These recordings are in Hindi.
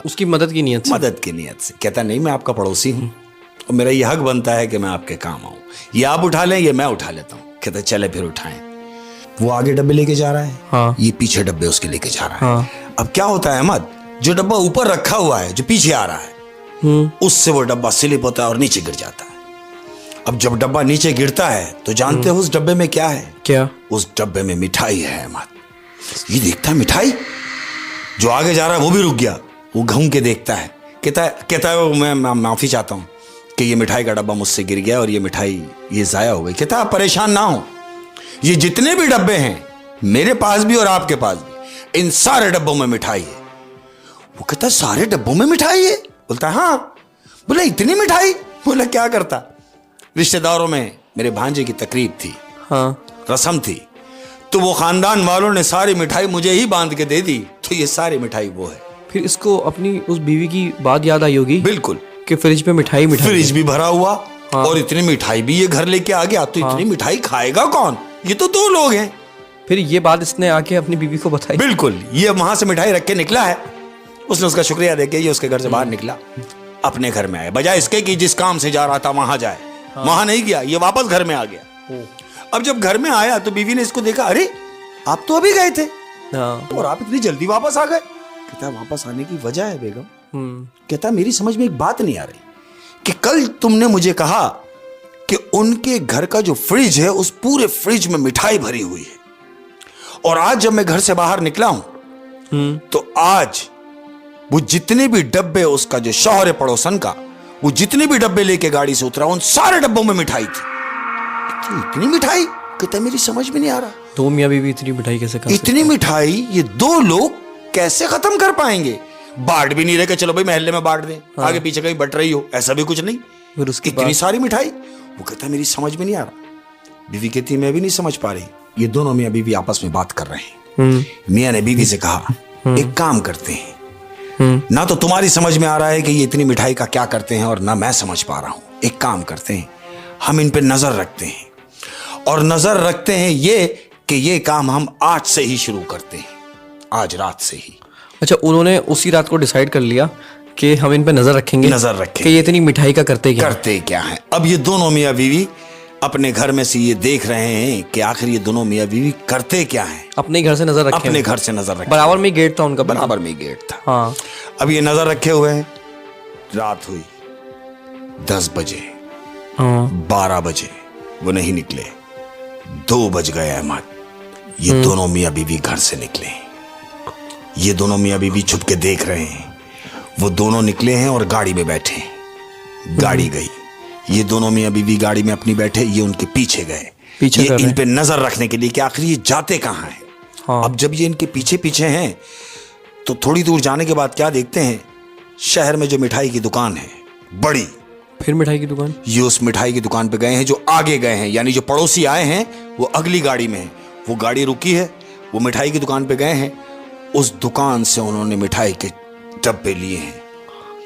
उसकी मदद की नीयत से? मदद की नीयत से। कहता नहीं, मैं आपका पड़ोसी हूँ और मेरा ये हक बनता है कि मैं आपके काम आऊँ। ये आप उठा लें, ये मैं उठा लेता हूँ। कहता चले फिर उठाएं। वो आगे डब्बे लेके जा रहा है, हाँ। ये पीछे डब्बे उसके लेके जा रहा है। हाँ। अब क्या होता है अहमद, जो डब्बा ऊपर रखा हुआ है, जो पीछे आ रहा है, उससे वो डब्बा स्लिप होता है और नीचे गिर जाता है। अब जब डब्बा नीचे गिरता है तो जानते हो उस डब्बे में क्या है? क्या? उस डब्बे में मिठाई है अहमद। ये देखता है मिठाई, जो आगे जा रहा है वो भी रुक गया। वो घूम के देखता है, कहता है मैं माफी चाहता हूं कि ये मिठाई का डब्बा मुझसे गिर गया और ये मिठाई ये जाया हो गई। कहता है आप परेशान ना हो, ये जितने भी डब्बे हैं मेरे पास भी और आपके पास भी, इन सारे डब्बों में मिठाई है। वो कहता है सारे डब्बों में मिठाई है? बोलता है हाँ। बोला इतनी मिठाई? बोला क्या करता, रिश्तेदारों में मेरे भांजे की तकरीब थी, हाँ। रस्म थी, तो वो खानदान वालों ने सारी मिठाई मुझे ही बांध के दे दी, तो ये सारी मिठाई वो है। फिर इसको अपनी उस बीवी की बात याद आई होगी। बिल्कुल, कि फ्रिज पे मिठाई फ्रिज भी भरा हुआ, हाँ। और इतनी मिठाई भी ये घर लेके आ गया, तो इतनी मिठाई खाएगा कौन? ये तो 2 लोग हैं। फिर ये बात इसने आके अपनी बीवी को बताई। बिल्कुल, ये वहां से मिठाई रख के निकला है, उसने उसका शुक्रिया देके ये उसके घर से बाहर निकला, अपने घर में आया, बजाय इसके कि जिस काम से जा रहा था वहां जाए। वहां नहीं गया, ये वापस घर में आ गया। अब जब घर में आया तो बीवी ने इसको देखा, अरे आप तो अभी गए थे और आप इतनी जल्दी वापस आ गए। कहता वापस आने की वजह है बेगम। कहता मेरी समझ में एक बात नहीं आ रही कि कल तुमने मुझे कहा कि उनके घर का जो फ्रिज है उस पूरे फ्रिज में मिठाई भरी हुई है, और आज जब मैं घर से बाहर निकला हूं तो आज वो जितने भी डब्बे, उसका जो शौहर है पड़ोसन का, वो जितने भी डब्बे लेके गाड़ी से उतरा उन सारे डब्बों में मिठाई थी। इतनी मिठाई? कहता मेरी समझ में नहीं आ रहा, 2 मियां बीवी इतनी मिठाई कैसे खा सकते? इतनी मिठाई ये 2 लोग कैसे खत्म कर पाएंगे? बांट भी नहीं रहे कि चलो भाई मोहल्ले में बांट दें, हाँ। आगे पीछे कहीं बट रही हो, ऐसा भी कुछ नहीं। फिर उसकी इतनी सारी मिठाई? वो कहता मेरी समझ में नहीं आ रहा। बीवी कहती मैं भी नहीं समझ पा रही। ये दोनों मियां बीवी आपस में बात कर रहे हैं। मियां ने बीवी से कहा एक काम करते हैं, ना तो तुम्हारी समझ में आ रहा है कि ये इतनी मिठाई का क्या करते हैं, और ना मैं समझ पा रहा हूं। एक काम करते हैं, हम इन पे नजर रखते हैं, और नजर रखते हैं ये कि ये काम हम आज से ही शुरू करते हैं, आज रात से ही। अच्छा, उन्होंने उसी रात को डिसाइड कर लिया कि हम इन पे नजर रखेंगे कि ये इतनी मिठाई का करते क्या है। अब ये दोनों मियां बीवी अपने घर में से ये देख रहे हैं कि आखिर ये दोनों मियां बीवी करते क्या हैं। अपने घर से नजर रखे, अपने घर से नजर रखे। बराबर में गेट था उनका, बराबर में गेट था। हाँ। अब ये नजर रखे हुए हैं। रात हुई 10 बजे, 12 बजे, वो नहीं निकले। 2 बज गए अहमद। ये दोनों मियां बीवी घर से निकले। ये दोनों मियां बीवी छुप के देख रहे हैं। वो दोनों निकले हैं और गाड़ी में बैठे। गाड़ी गई, ये दोनों मियां बीवी गाड़ी में अपनी बैठे, ये उनके पीछे गए, ये इन पे नजर रखने के लिए कि आखिर ये जाते कहां हैं। हाँ। अब जब ये इनके पीछे पीछे हैं तो थोड़ी दूर जाने के बाद क्या देखते हैं, शहर में जो मिठाई की दुकान है बड़ी, फिर मिठाई की दुकान, ये उस मिठाई की दुकान पे गए हैं। जो आगे गए हैं, यानी जो पड़ोसी आए हैं वो अगली गाड़ी में है। वो गाड़ी रुकी है, वो मिठाई की दुकान पे गए हैं। उस दुकान से उन्होंने मिठाई के डब्बे लिए हैं,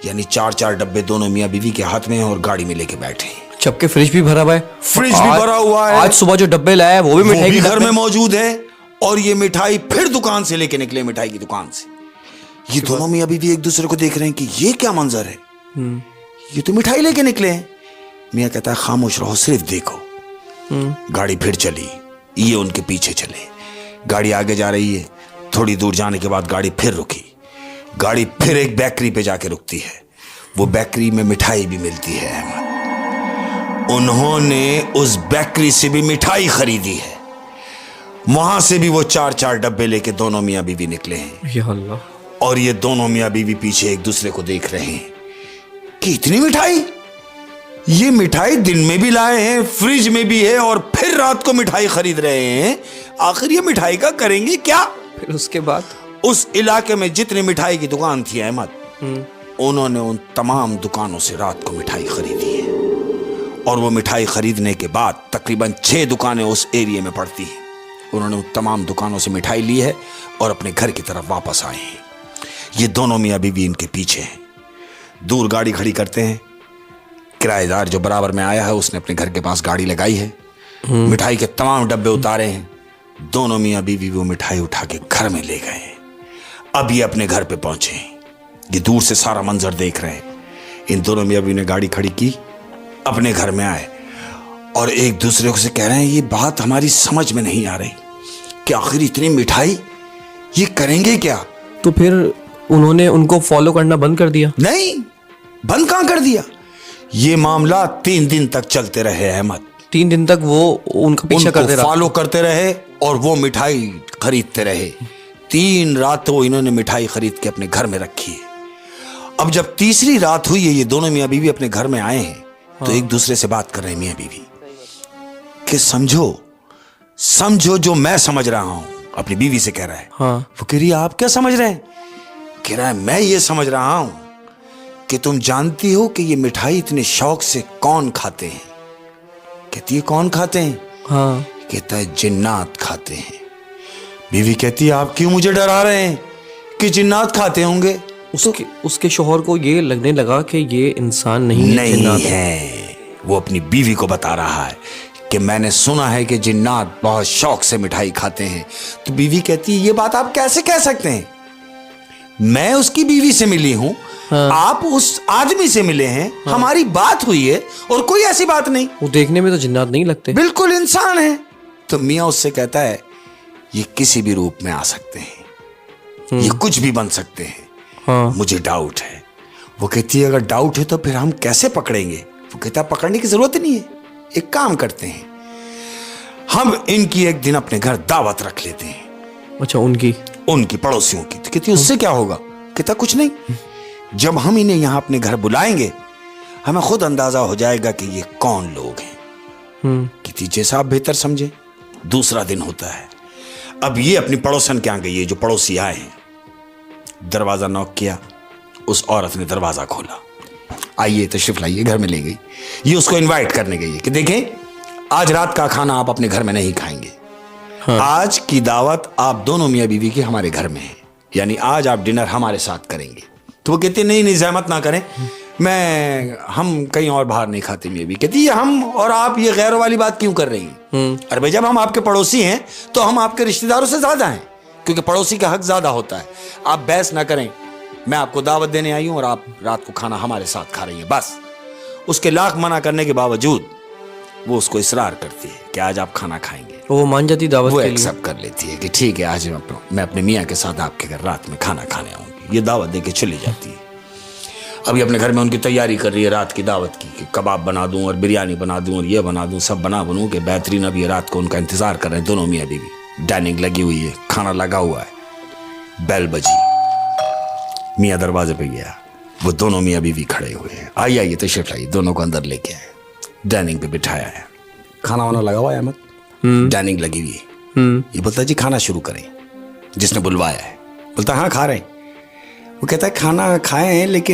यानी 4-4 डब्बे दोनों मियां बीवी के हाथ में हैं और गाड़ी में लेके बैठे हैं। जबकि फ्रिज भी भरा हुआ है। फ्रिज भी भरा हुआ है। आज सुबह जो डब्बे लाया है वो भी मिठाई के घर में मौजूद है, और ये मिठाई फिर दुकान से लेके निकले, मिठाई की दुकान से। ये दोनों मियां बीवी एक दूसरे को देख रहे हैं कि ये क्या मंजर है, ये तो मिठाई लेके निकले हैं। मियां कहता है खामोश रहो, सिर्फ देखो। गाड़ी फिर चली, ये उनके पीछे चले। गाड़ी आगे जा रही है, थोड़ी दूर जाने के बाद गाड़ी फिर रुकी। गाड़ी फिर एक बेकरी पे जाके रुकती है। वो बेकरी में मिठाई भी मिलती है अहमद। उन्होंने उस बेकरी से भी मिठाई खरीदी है। वहां से भी वो 4-4 डब्बे लेके दोनों मियां बीवी निकले हैं। या अल्लाह। और ये दोनों मियां बीवी पीछे एक दूसरे को देख रहे हैं कि इतनी मिठाई, ये मिठाई दिन में भी लाए हैं, फ्रिज में भी है, और फिर रात को मिठाई खरीद रहे हैं। आखिर ये मिठाई का करेंगे क्या? फिर उसके बाद उस इलाके में जितनी मिठाई की दुकान थी अहमद, उन्होंने उन तमाम दुकानों से रात को मिठाई खरीदी है। और वो मिठाई खरीदने के बाद तकरीबन 6 दुकानें उस एरिया में पड़ती हैं। उन्होंने उन तमाम दुकानों से मिठाई ली है और अपने घर की तरफ वापस आए हैं। ये दोनों मियां बीवी इनके पीछे हैं। दूर गाड़ी खड़ी करते हैं। किराएदार जो बराबर में आया है उसने अपने घर के पास गाड़ी लगाई है। मिठाई के तमाम डब्बे उतारे हैं। दोनों मियां बीवी वो मिठाई उठा के घर में ले गए। अब ये अपने घर पे पहुंचे। ये दूर से सारा मंजर देख रहे हैं। इन दोनों मियां बीवी ने गाड़ी खड़ी की, अपने घर में आए और एक दूसरे को से कह रहे हैं ये बात हमारी समझ में नहीं आ रही कि आखिर इतनी मिठाई ये करेंगे क्या। तो फिर उन्होंने उनको फॉलो करना बंद कर दिया? नहीं, बंद कहां कर दिया। ये मामला 3 दिन तक चलते रहे अहमद। 3 दिन तक वो उनका पीछा करते रहे, फॉलो करते रहे और वो मिठाई खरीदते रहे। 3 रात तो इन्होंने मिठाई खरीद के अपने घर में रखी है। अब जब तीसरी रात हुई है, ये दोनों मियां बीवी अपने घर में आए हैं तो एक दूसरे से बात कर रहे हैं मियां बीवी कि समझो जो मैं समझ रहा हूं। अपनी बीवी से कह रहा है। वो कह रही है आप क्या समझ रहे हैं? कह रहा है मैं ये समझ रहा हूं कि तुम जानती हो कि ये मिठाई इतने शौक से कौन खाते हैं। कहती है कौन खाते हैं? कहता है जिन्नात खाते हैं। बीवी कहती है आप क्यों मुझे डरा रहे हैं कि जिन्नात खाते होंगे? उसके शौहर को ये लगने लगा कि ये इंसान नहीं है। वो अपनी बीवी को बता रहा है कि मैंने सुना है कि जिन्नात बहुत शौक से मिठाई खाते हैं। तो बीवी कहती है ये बात आप कैसे कह सकते हैं? मैं उसकी बीवी से मिली हूं, आप उस आदमी से मिले हैं, हमारी बात हुई है और कोई ऐसी बात नहीं। वो देखने में तो जिन्नात नहीं लगते, बिल्कुल इंसान है। तो मियां उससे कहता है ये किसी भी रूप में आ सकते हैं, ये कुछ भी बन सकते हैं। मुझे डाउट है। वो कहती है अगर डाउट है तो फिर हम कैसे पकड़ेंगे? वो कहता है पकड़ने की जरूरत नहीं है, एक काम करते हैं हम इनकी एक दिन अपने घर दावत रख लेते हैं। अच्छा, उनकी पड़ोसियों की। तो कहती है उससे क्या होगा? कहता कुछ नहीं, जब हम इन्हें यहां अपने घर बुलाएंगे हमें खुद अंदाजा हो जाएगा कि ये कौन लोग हैं। कहती जैसा आप बेहतर समझे। दूसरा दिन होता है। अब ये अपनी पड़ोसन के यहाँ गई है, जो पड़ोसी आए हैं। दरवाजा नॉक किया, उस औरत ने दरवाजा खोला, आइए तशरीफ लाइए, घर में ले गई। ये उसको इनवाइट करने गई है कि देखें आज रात का खाना आप अपने घर में नहीं खाएंगे। आज की दावत आप दोनों मियां बीवी की हमारे घर में है, यानी आज आप डिनर हमारे साथ करेंगे। तो वो कहते नहीं जहमत ना करें, हम कहीं और बाहर नहीं खाते। मियां बीवी कहती हम और आप ये गैर वाली बात क्यों कर रही हैं? अरे भाई जब हम आपके पड़ोसी हैं तो हम आपके रिश्तेदारों से ज्यादा हैं, क्योंकि पड़ोसी का हक ज्यादा होता है। आप बहस ना करें, मैं आपको दावत देने आई हूं और आप रात को खाना हमारे साथ खा रही हैं। बस उसके लाख मना करने के बावजूद वो उसको इसरार करती है कि आज आप खाना खाएंगे। वो मान जाती दावत वो के लिए, एक्सेप्ट कर लेती है कि ठीक है आज मैं अपने मियाँ के साथ आपके घर रात में खाना खाने आऊंगी। ये दावत दे के चली जाती है। अभी अपने घर में उनकी तैयारी कर रही है रात की दावत की, कि कबाब बना दूं और बिरयानी बना दूं और ये बना दूं, सब बनू के बेहतरीन। अब ये रात को उनका इंतजार कर रहे हैं दोनों मियाँ बीवी। डाइनिंग लगी हुई है, खाना लगा हुआ है, बेल बजी, मियाँ दरवाजे पे गया, वो दोनों मियाँ बीवी खड़े हुए हैं। आइए तशरीफ लाइए, दोनों को अंदर लेके आए, डाइनिंग पे बिठाया है, खाना वाना लगा हुआ है अहमद, डाइनिंग लगी हुई है। ये बोलता जी खाना शुरू करें, जिसने बुलवाया है। बोलता हाँ खा रहे हैं। वो कहता है खाना खाए हैं लेकिन